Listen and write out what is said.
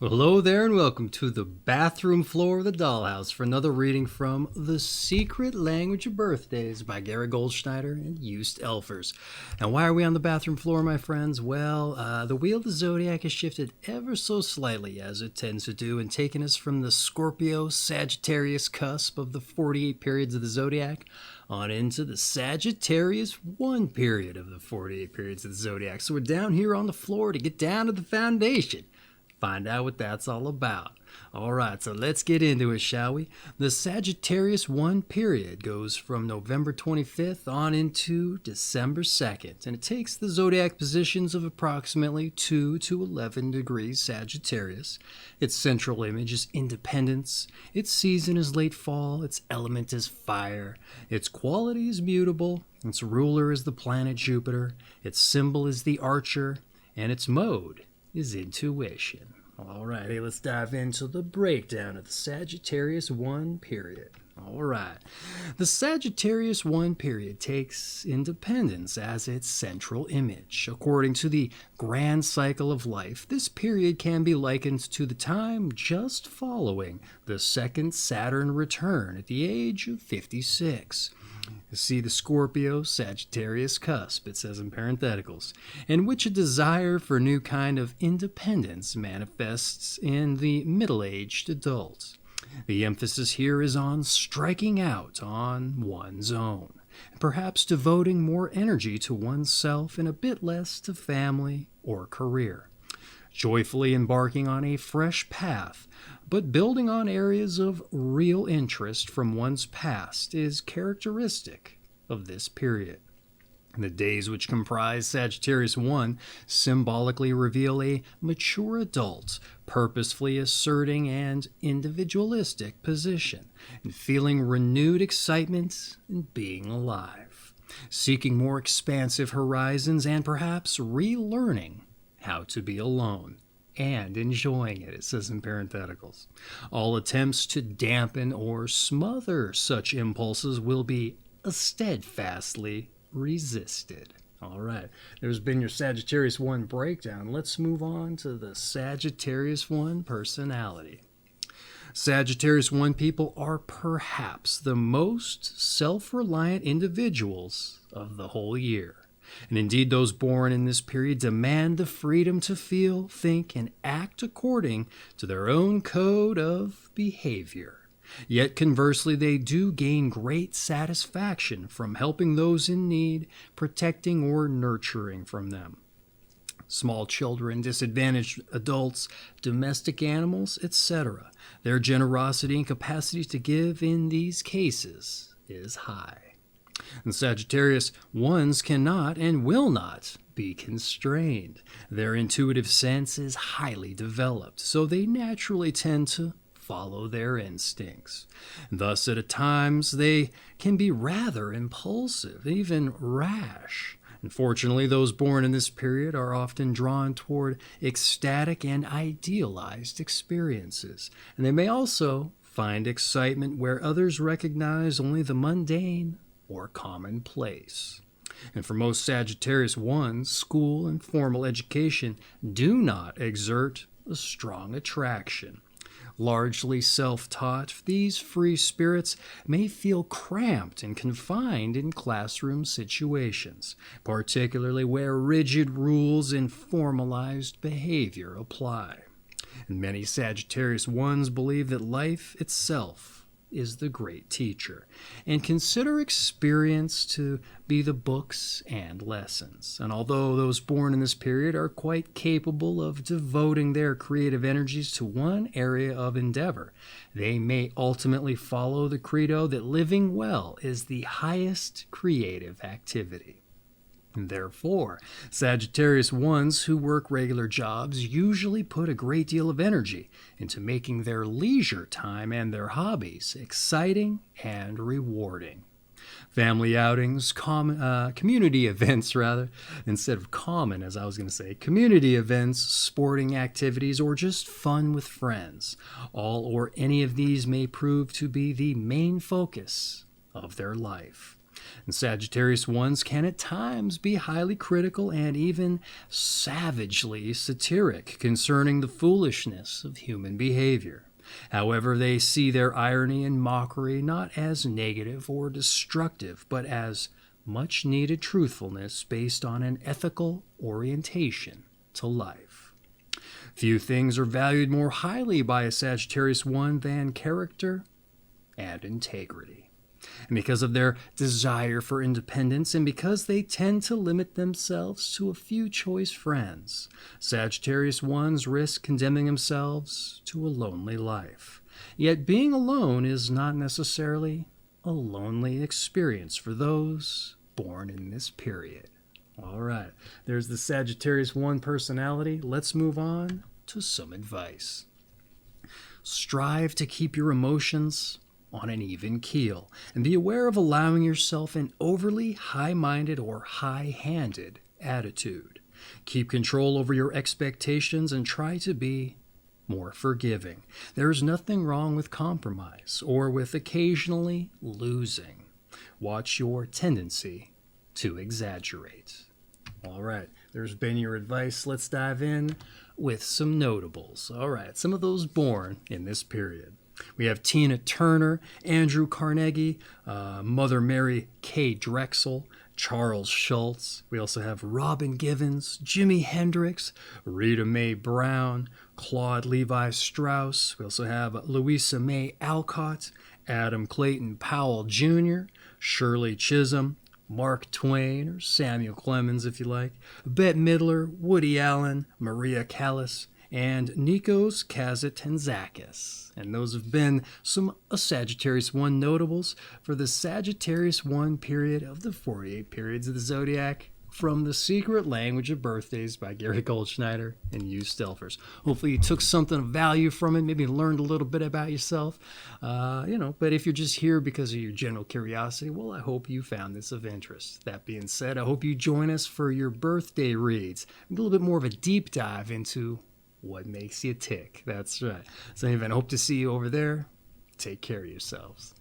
Hello there and welcome to the bathroom floor of the dollhouse for another reading from The Secret Language of Birthdays by Gary Goldschneider and Joost Elfers. Now, why are we on the bathroom floor, my friends? Well, the wheel of the zodiac has shifted ever so slightly, as it tends to do, and taken us from the Scorpio Sagittarius cusp of the 48 periods of the zodiac on into the Sagittarius I period of the 48 periods of the zodiac. So we're down here on the floor to get down to the foundation. Find out what that's all about. All right, so let's get into it, shall we? The Sagittarius I period goes from November 25th on into December 2nd, and it takes the zodiac positions of approximately 2 to 11 degrees Sagittarius. Its central image is Independence. Its season is late fall. Its element is fire. Its quality is mutable. Its ruler is the planet Jupiter. Its symbol is the archer, and its mode is intuition. All right, hey, let's dive into the breakdown of the Sagittarius I period. All right, the Sagittarius I period takes independence as its central image. According to the grand cycle of life, this period can be likened to the time just following the second Saturn return at the age of 56. You see the Scorpio Sagittarius cusp, it says in parentheticals, in which a desire for a new kind of independence manifests in the middle-aged adult. The emphasis here is on striking out on one's own, and perhaps devoting more energy to oneself and a bit less to family or career. Joyfully embarking on a fresh path, but building on areas of real interest from one's past is characteristic of this period. The days which comprise Sagittarius I symbolically reveal a mature adult, purposefully asserting an individualistic position, and feeling renewed excitement in being alive, seeking more expansive horizons and perhaps relearning how to be alone and enjoying it, it says in parentheticals. All attempts to dampen or smother such impulses will be steadfastly resisted. All right, there's been your Sagittarius I breakdown. Let's move on to the Sagittarius I personality. Sagittarius I people are perhaps the most self-reliant individuals of the whole year. And indeed, those born in this period demand the freedom to feel, think, and act according to their own code of behavior. Yet conversely, they do gain great satisfaction from helping those in need, protecting or nurturing from them. Small children, disadvantaged adults, domestic animals, etc. Their generosity and capacity to give in these cases is high. And Sagittarius I's cannot and will not be constrained. Their intuitive sense is highly developed, so they naturally tend to follow their instincts. Thus, at times, they can be rather impulsive, even rash. Unfortunately, those born in this period are often drawn toward ecstatic and idealized experiences, and they may also find excitement where others recognize only the mundane or commonplace. And for most Sagittarius I's, school and formal education do not exert a strong attraction. Largely self-taught, these free spirits may feel cramped and confined in classroom situations, particularly where rigid rules and formalized behavior apply. And many Sagittarius I's believe that life itself is the great teacher, and consider experience to be the books and lessons. And although those born in this period are quite capable of devoting their creative energies to one area of endeavor, they may ultimately follow the credo that living well is the highest creative activity. Therefore, Sagittarius I's who work regular jobs usually put a great deal of energy into making their leisure time and their hobbies exciting and rewarding. Family outings, community events instead of common as I was going to say, community events, sporting activities, or just fun with friends. All or any of these may prove to be the main focus of their life. And Sagittarius ones can at times be highly critical and even savagely satiric concerning the foolishness of human behavior. However, they see their irony and mockery not as negative or destructive, but as much needed truthfulness based on an ethical orientation to life. Few things are valued more highly by a Sagittarius I than character and integrity. And because of their desire for independence and because they tend to limit themselves to a few choice friends, Sagittarius I's risk condemning themselves to a lonely life. Yet being alone is not necessarily a lonely experience for those born in this period. All right, there's the Sagittarius I personality. Let's move on to some advice. Strive to keep your emotions on an even keel, and be aware of allowing yourself an overly high-minded or high-handed attitude. Keep control over your expectations and try to be more forgiving. There is nothing wrong with compromise or with occasionally losing. Watch your tendency to exaggerate. All right, there's been your advice. Let's dive in with some notables. All right, some of those born in this period. We have Tina Turner, Andrew Carnegie, Mother Mary K. Drexel, Charles Schultz. We also have Robin Givens, Jimi Hendrix, Rita Mae Brown, Claude Levi Strauss. We also have Louisa May Alcott, Adam Clayton Powell Jr., Shirley Chisholm, Mark Twain, or Samuel Clemens if you like, Bette Midler, Woody Allen, Maria Callas, and Nikos Kazantzakis. And those have been some Sagittarius I notables for the Sagittarius I period of the 48 periods of the zodiac from The Secret Language of Birthdays by Gary Goldschneider and used Elfers. Hopefully you took something of value from it, maybe learned a little bit about yourself. But if you're just here because of your general curiosity, well, I hope you found this of interest. That being said, I hope you join us for your birthday reads. A little bit more of a deep dive into what makes you tick. That's right. So anyway, I hope to see you over there. Take care of yourselves.